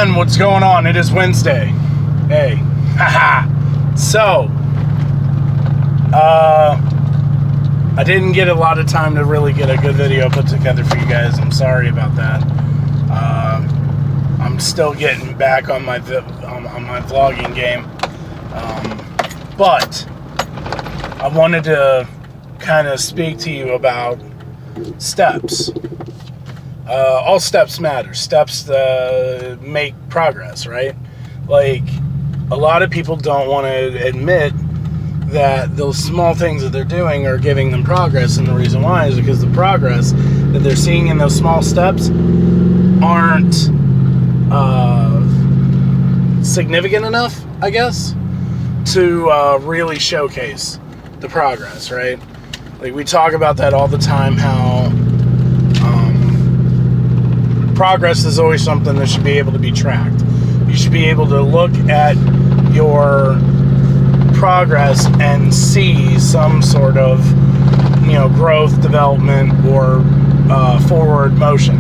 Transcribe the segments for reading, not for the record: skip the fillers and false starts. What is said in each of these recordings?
everyone, what's going on? It is Wednesday. Hey, haha. So, I didn't get a lot of time to really get a good video put together for you guys. I'm sorry about that. I'm still getting back on my vlogging game, but I wanted to kind of speak to you about steps. All steps matter. Steps make progress, right? Like, a lot of people don't want to admit that those small things that they're doing are giving them progress, and the reason why is because the progress that they're seeing in those small steps aren't significant enough, I guess, to really showcase the progress, right? Like, we talk about that all the time, how progress is always something that should be able to be tracked. You should be able to look at your progress and see some sort of, growth, development, or forward motion.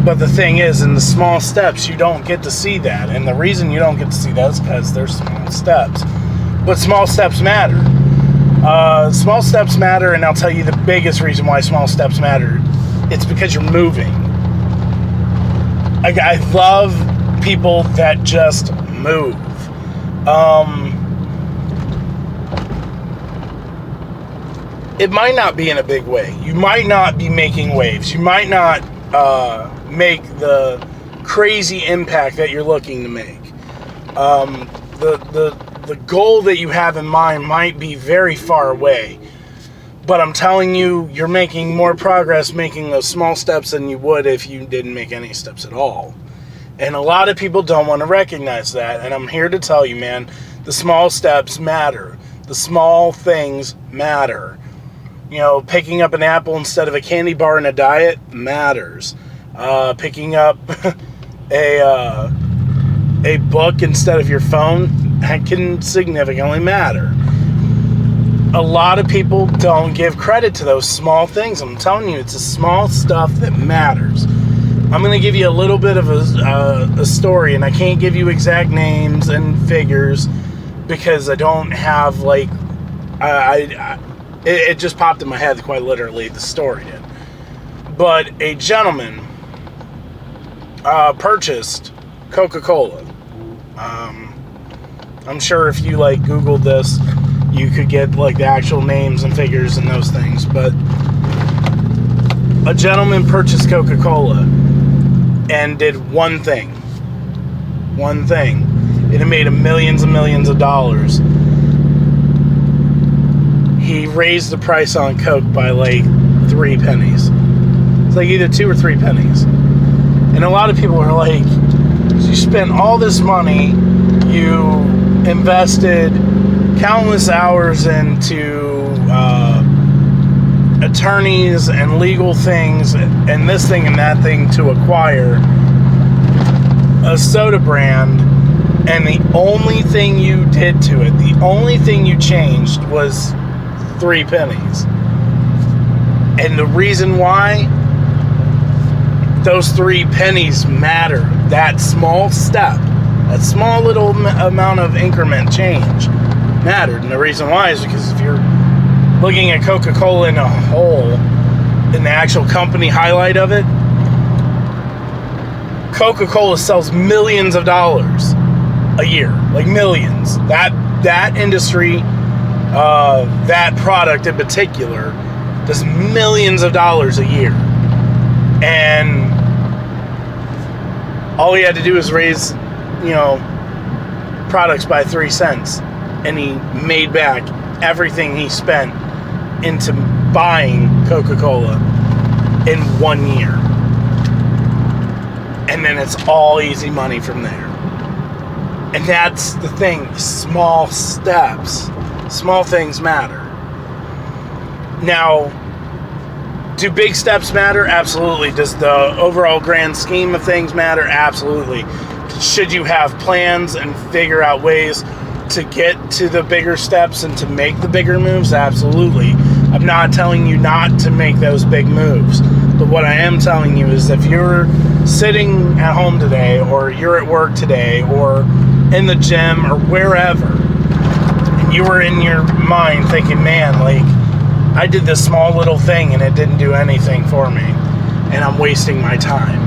But the thing is, in the small steps, you don't get to see that. And the reason you don't get to see that is because they're small steps. But small steps matter. Small steps matter, and I'll tell you the biggest reason why small steps matter. It's because you're moving. I love people that just move. It might not be in a big way. You might not be making waves. You might not make the crazy impact that you're looking to make. The goal that you have in mind might be very far away. But I'm telling you, you're making more progress making those small steps than you would if you didn't make any steps at all. And a lot of people don't want to recognize that. And I'm here to tell you, man, the small steps matter. The small things matter. Picking up an apple instead of a candy bar in a diet matters. Picking up a book instead of your phone, that can significantly matter. A lot of people don't give credit to those small things. I'm telling you, it's the small stuff that matters. I'm going to give you a little bit of a story, and I can't give you exact names and figures because I don't have, it just popped in my head, quite literally, the story did. But a gentleman purchased Coca-Cola. I'm sure if you, Googled this, you could get, the actual names and figures and those things. But a gentleman purchased Coca-Cola and did one thing. One thing. It had made him millions and millions of dollars. He raised the price on Coke by, 3 pennies. It's either 2 or 3 pennies. And a lot of people are like, you spent all this money, you invested countless hours into attorneys and legal things and this thing and that thing to acquire a soda brand, and the only thing you did to it, the only thing you changed was 3 pennies. And the reason why those 3 pennies matter, that small step, that small little amount of increment change mattered. And the reason why is because if you're looking at Coca-Cola in a whole, in the actual company highlight of it, Coca-Cola sells millions of dollars a year, millions. That industry, that product in particular, does millions of dollars a year. And all he had to do was raise, products by 3 cents, and he made back everything he spent into buying Coca-Cola in 1 year. And then it's all easy money from there. And that's the thing, small steps, small things matter. Now, do big steps matter? Absolutely. Does the overall grand scheme of things matter? Absolutely. Should you have plans and figure out ways to get to the bigger steps and to make the bigger moves? Absolutely. I'm not telling you not to make those big moves. But what I am telling you is if you're sitting at home today, or you're at work today, or in the gym, or wherever, and you were in your mind thinking, man, like, I did this small little thing and it didn't do anything for me, and I'm wasting my time.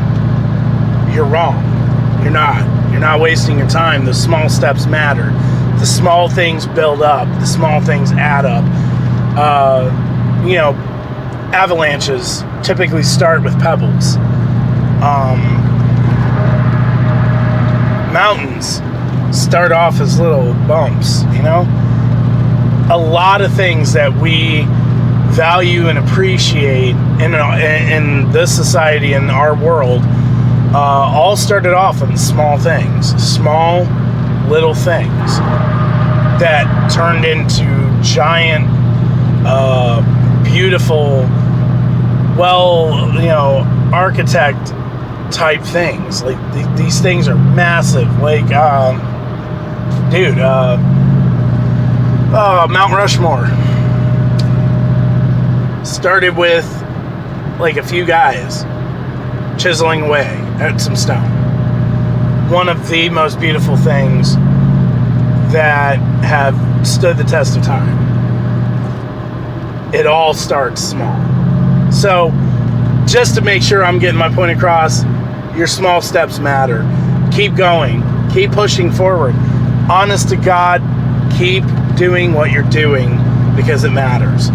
You're wrong. You're not. You're not wasting your time. The small steps matter. The small things build up. The small things add up. Avalanches typically start with pebbles. Mountains start off as little bumps, A lot of things that we value and appreciate in this society, in our world, all started off in small things, small little things that turned into giant, beautiful, architect type things. Like these things are massive. Like, Mount Rushmore started with like a few guys chiseling away at some stone. One of the most beautiful things that have stood the test of time. It all starts small. So, just to make sure I'm getting my point across, your small steps matter. Keep going. Keep pushing forward. Honest to God, keep doing what you're doing because it matters.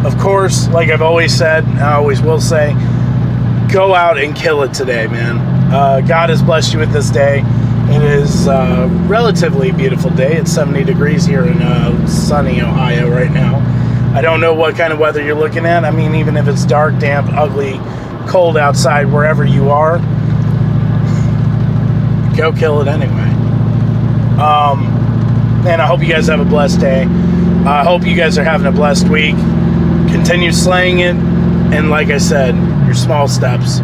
Of course, like I've always said, and I always will say, go out and kill it today, man. God has blessed you with this day. It is a relatively beautiful day. It's 70 degrees here in sunny Ohio right now. I don't know what kind of weather you're looking at. I mean, even if it's dark, damp, ugly, cold outside, wherever you are, go kill it anyway. And I hope you guys have a blessed day. I hope you guys are having a blessed week. Continue slaying it. And like I said, your small steps